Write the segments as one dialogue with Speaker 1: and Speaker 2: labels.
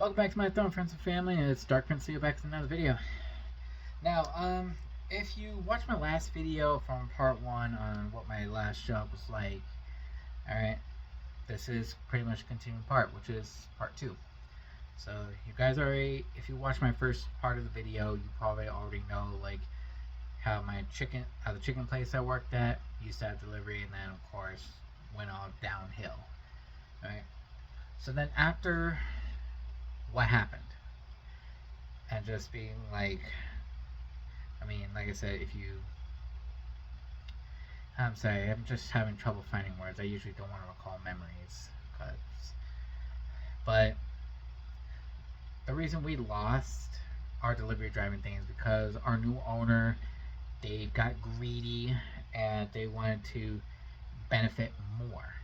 Speaker 1: Welcome back to my Throne Friends and Family. It's Dark Prince here back with another video. Now, if you watched my last video from part 1 on what my last job was like, alright, this is pretty much a continuing part, which is part 2. So, you guys already, if you watched my first part of the video, you probably already know, like, how the chicken place I worked at used to have delivery, and then, of course, went all downhill. Alright, so then after what happened, and just being like, like I said, I'm sorry, I'm just having trouble finding words. I usually don't want to recall memories, but the reason we lost our delivery driving thing is because our new owner, they got greedy and they wanted to benefit more,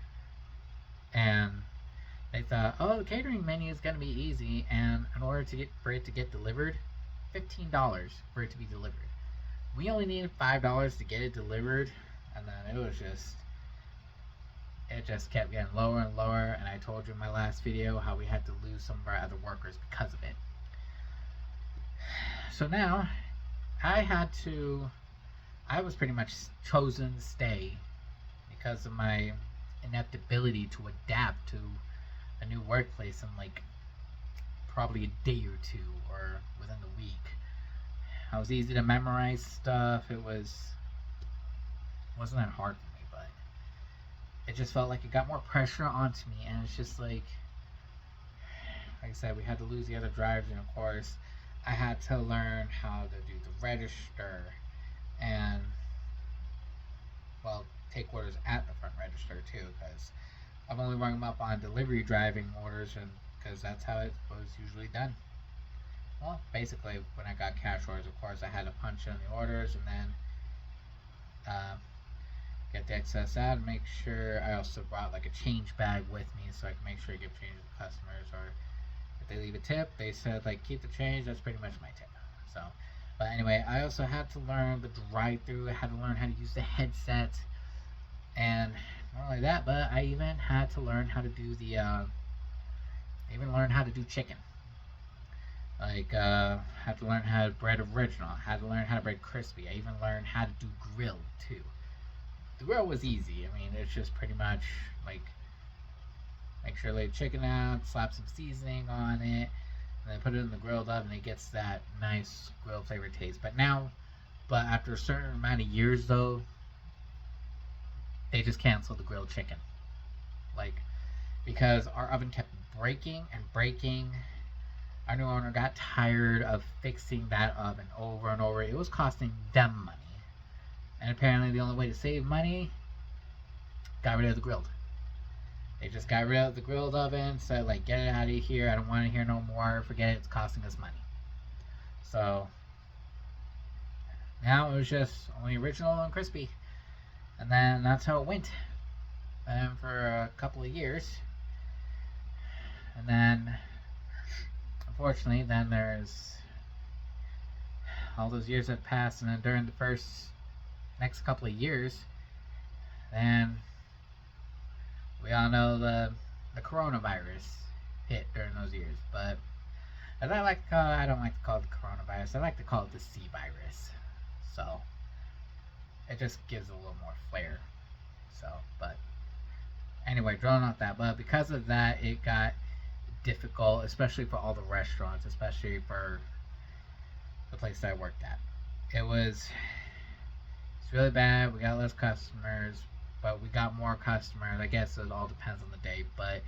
Speaker 1: and they thought, oh, the catering menu is going to be easy, and in order for it to get delivered, $15 for it to be delivered. We only needed $5 to get it delivered, and then it just kept getting lower and lower. And I told you in my last video how we had to lose some of our other workers because of it. So now I was pretty much chosen to stay because of my inept ability to adapt to a new workplace in like probably a day or two or within the week. I was easy to memorize stuff. Wasn't that hard for me, but it just felt like it got more pressure onto me, and it's just like I said, we had to lose the other drivers, and of course I had to learn how to do the register and, well, take orders at the front register too, because I've only rung them up on delivery driving orders, and because that's how it was usually done. Well, basically, when I got cash orders, of course, I had to punch in the orders and then get the excess out and make sure. I also brought like a change bag with me so I can make sure I give change to the customers, or if they leave a tip, they said like keep the change. That's pretty much my tip. So, but anyway, I also had to learn the drive-through. I had to learn how to use the headset, and not only that, but I even had to learn how to do chicken. Like, had to learn how to bread original. Had to learn how to bread crispy. I even learned how to do grill too. The grill was easy. It's just pretty much like make sure to lay the chicken out, slap some seasoning on it, and then put it in the grilled oven. It gets that nice grill flavor taste. But after a certain amount of years though, they just canceled the grilled chicken. Like, because our oven kept breaking and breaking. Our new owner got tired of fixing that oven over and over. It was costing them money. And apparently the only way to save money, got rid of the grilled. They just got rid of the grilled oven, said like, get it out of here. I don't want it here no more. Forget it. It's costing us money. So now it was just only original and crispy. And then that's how it went. And for a couple of years. And then, unfortunately, then there's all those years have passed, and then during the next couple of years, then we all know the coronavirus hit during those years. But as I like to call it, I don't like to call it the coronavirus. I like to call it the C virus. So it just gives it a little more flair. So, but anyway, drawing off that, but because of that, it got difficult, especially for all the restaurants, especially for the place that I worked at. It's really bad. We got less customers, but we got more customers. I guess it all depends on the day, but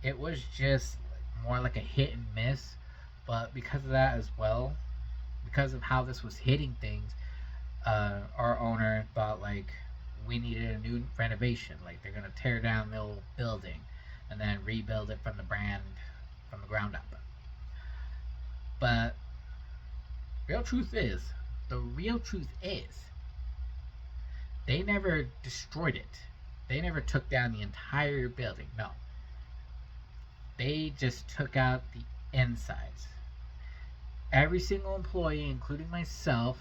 Speaker 1: it was just more like a hit and miss. But because of that as well, because of how this was hitting things, our owner thought like we needed a new renovation. Like they're gonna tear down the old building and then rebuild it from the ground up. But the real truth is, they never destroyed it. They never took down the entire building. No. They just took out the insides. Every single employee, including myself,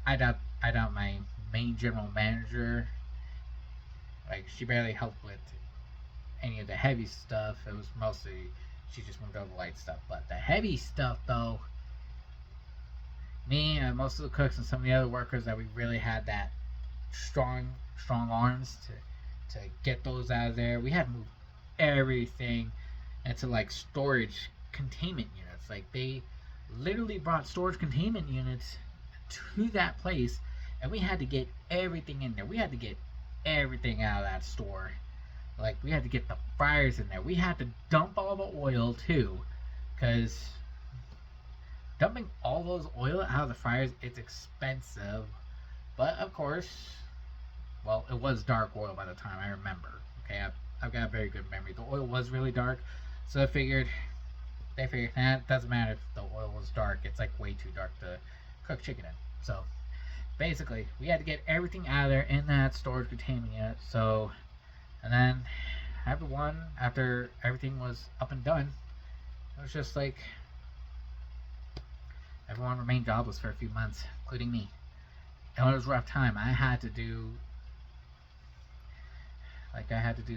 Speaker 1: I doubt my main general manager, like, she barely helped with any of the heavy stuff. It was mostly she just moved over the light stuff. But the heavy stuff, though, me and most of the cooks and some of the other workers that we really had that strong arms to get those out of there. We had to move everything into like storage containment units. Like they literally brought storage containment units to that place, and we had to get everything in there. We had to get everything out of that store. Like we had to get the fryers in there. We had to dump all the oil too, because dumping all those oil out of the fryers, it's expensive. But of course, well, it was dark oil by the time I remember. Okay, I've got a very good memory. The oil was really dark, so they figured, it doesn't matter if the oil was dark. It's like way too dark to cook chicken in. So basically, we had to get everything out of there in that storage containment unit. So, and then after everything was up and done, it was just like everyone remained jobless for a few months, including me. And it was a rough time. I had to do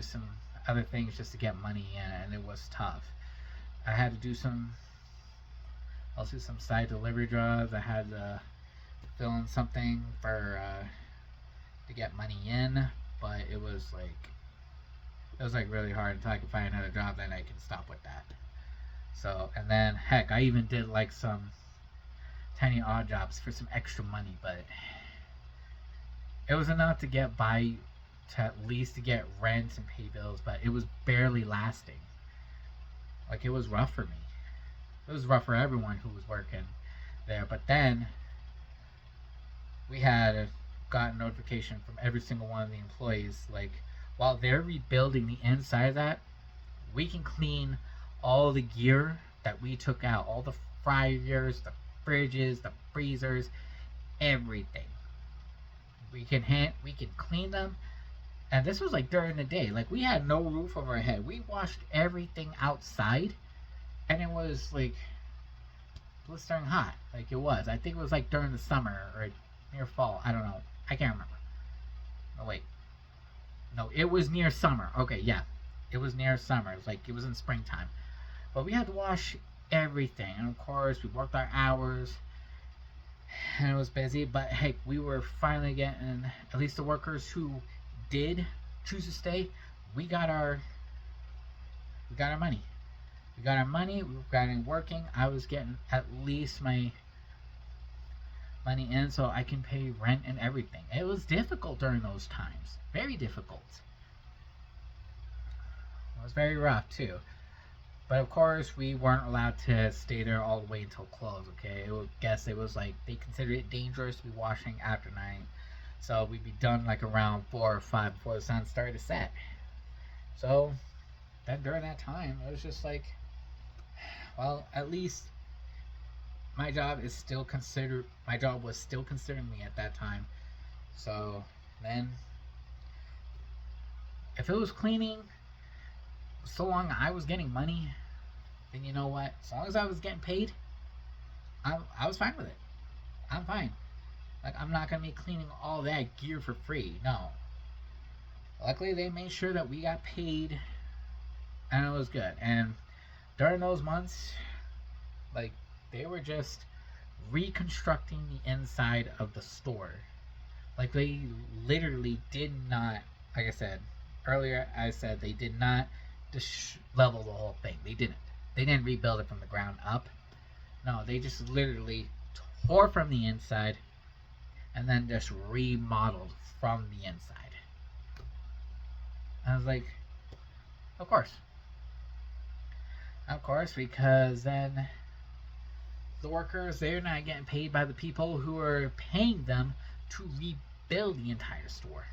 Speaker 1: some other things just to get money in, and it was tough. I had to do some side delivery jobs. I had to fill in something for to get money in, but it was like really hard until I could find another job. Then I can stop with that. So, and then heck, I even did like some tiny odd jobs for some extra money, but it was enough to get by, to at least to get rent and pay bills, but it was barely lasting. Like, it was rough for me. It was rough for everyone who was working there. But then we had got a notification from every single one of the employees, like, while they're rebuilding the inside of that, we can clean all the gear that we took out, all the fryers, the fridges, the freezers, everything. We can clean them. And this was like during the day. Like, we had no roof over our head. We washed everything outside, and it was like blistering hot. Like, it was. I think it was like during the summer or near fall. I don't know. I can't remember. Oh wait. No, it was near summer. Okay, yeah. It was near summer. It was like it was in springtime. But we had to wash everything. And of course, we worked our hours. And it was busy. But hey, we were finally getting, at least the workers who did choose to stay, we got our money. We got our money. We got it working. I was getting at least my money in so I can pay rent and everything. It was difficult during those times. Very difficult. It was very rough too. But of course, we weren't allowed to stay there all the way until close. Okay, I guess it was like they considered it dangerous to be washing after 9. So we'd be done like around 4 or 5 before the sun started to set. So then during that time, it was just like, well, at least my job was still considering me at that time. So then, if it was cleaning, so long I was getting money, then you know what? As long as I was getting paid, I was fine with it. I'm fine. Like, I'm not going to be cleaning all that gear for free. No. Luckily, they made sure that we got paid, and it was good. And during those months, like, they were just reconstructing the inside of the store. Like, they literally did not, like I said earlier, they did not just level the whole thing. They didn't. They didn't rebuild it from the ground up. No, they just literally tore from the inside and then just remodeled from the inside. I was like, of course. Of course, because then the workers, they're not getting paid by the people who are paying them to rebuild the entire store.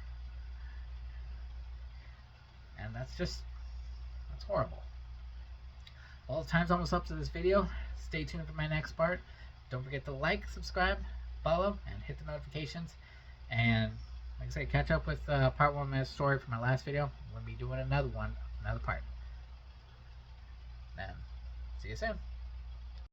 Speaker 1: And that's horrible. Well, time's almost up to this video. Stay tuned for my next part. Don't forget to like, subscribe, follow, and hit the notifications. And like I said, catch up with part 1 of my story from my last video. I'm going to be doing another part. Then, see you soon.